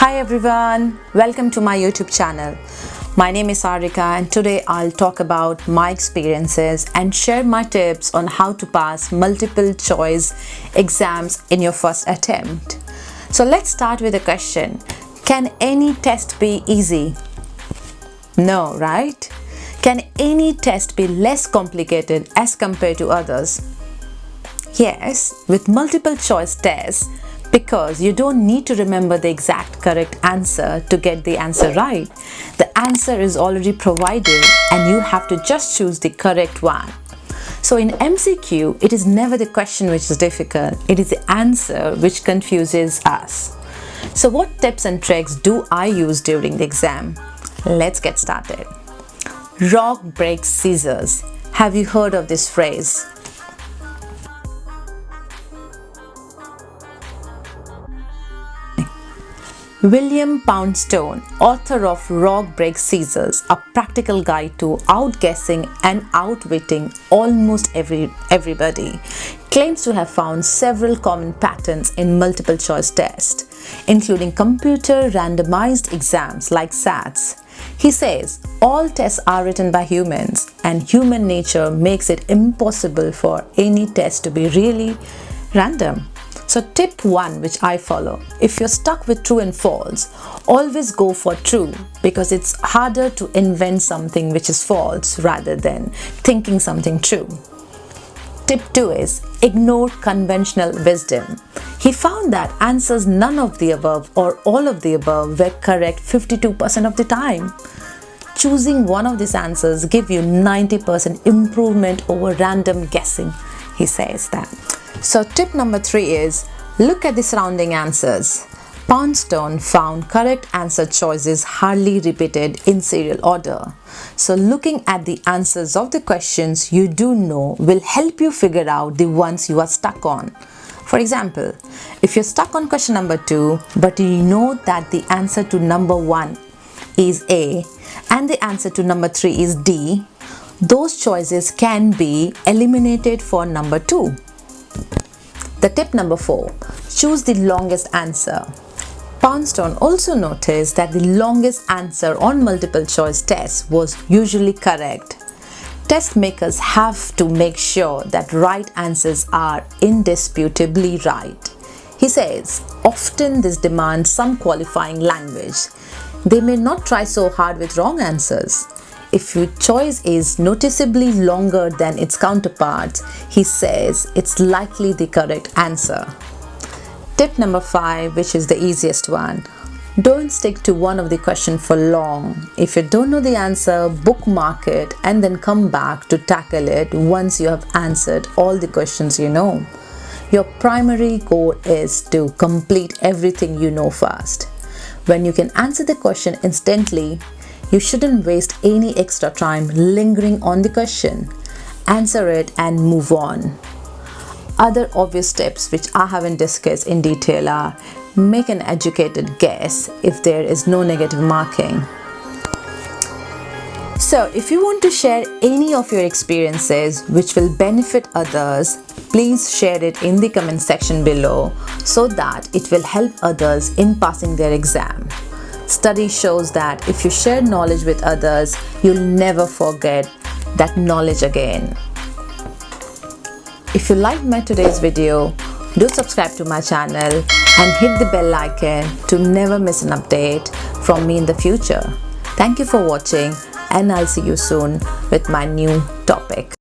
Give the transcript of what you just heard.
Hi everyone, welcome to my YouTube channel. My name is Sarika and today I'll talk about my experiences and share my tips on how to pass multiple choice exams in your first attempt. So let's start with a question. Can any test be easy? No, right? Can any test be less complicated as compared to others? Yes, with multiple choice tests, because you don't need to remember the exact correct answer to get the answer right. The answer is already provided and you have to just choose the correct one. So in MCQ, it is never the question which is difficult, it is the answer which confuses us. So what tips and tricks do I use during the exam? Let's get started. Rock breaks scissors. Have you heard of this phrase? William Poundstone, author of Rock Breaks Scissors, a practical guide to outguessing and outwitting almost everybody, claims to have found several common patterns in multiple choice tests, including computer randomized exams like SATs. He says all tests are written by humans and human nature makes it impossible for any test to be really random. So tip 1 which I follow, if you're stuck with true and false, always go for true because it's harder to invent something which is false rather than thinking something true. Tip 2 is ignore conventional wisdom. He found that answers none of the above or all of the above were correct 52% of the time. Choosing one of these answers give you 90% improvement over random guessing, he says that. So tip number 3 is look at the surrounding answers. Poundstone found correct answer choices hardly repeated in serial order. So looking at the answers of the questions you do know will help you figure out the ones you are stuck on. For example, if you're stuck on question number 2 but you know that the answer to number 1 is A and the answer to number 3 is D, those choices can be eliminated for number 2. The tip number 4, choose the longest answer. Poundstone also noticed that the longest answer on multiple choice tests was usually correct. Test makers have to make sure that right answers are indisputably right. He says, often this demands some qualifying language. They may not try so hard with wrong answers. If your choice is noticeably longer than its counterparts, he says it's likely the correct answer. Tip number 5, which is the easiest one. Don't stick to one of the questions for long. If you don't know the answer, bookmark it and then come back to tackle it once you have answered all the questions you know. Your primary goal is to complete everything you know first. When you can answer the question instantly, you shouldn't waste any extra time lingering on the question. Answer it and move on. Other obvious tips which I haven't discussed in detail are make an educated guess if there is no negative marking. So if you want to share any of your experiences which will benefit others, please share it in the comment section below so that it will help others in passing their exam. Study shows that if you share knowledge with others, you'll never forget that knowledge again. If you liked my today's video, do subscribe to my channel and hit the bell icon to never miss an update from me in the future. Thank you for watching and I'll see you soon with my new topic.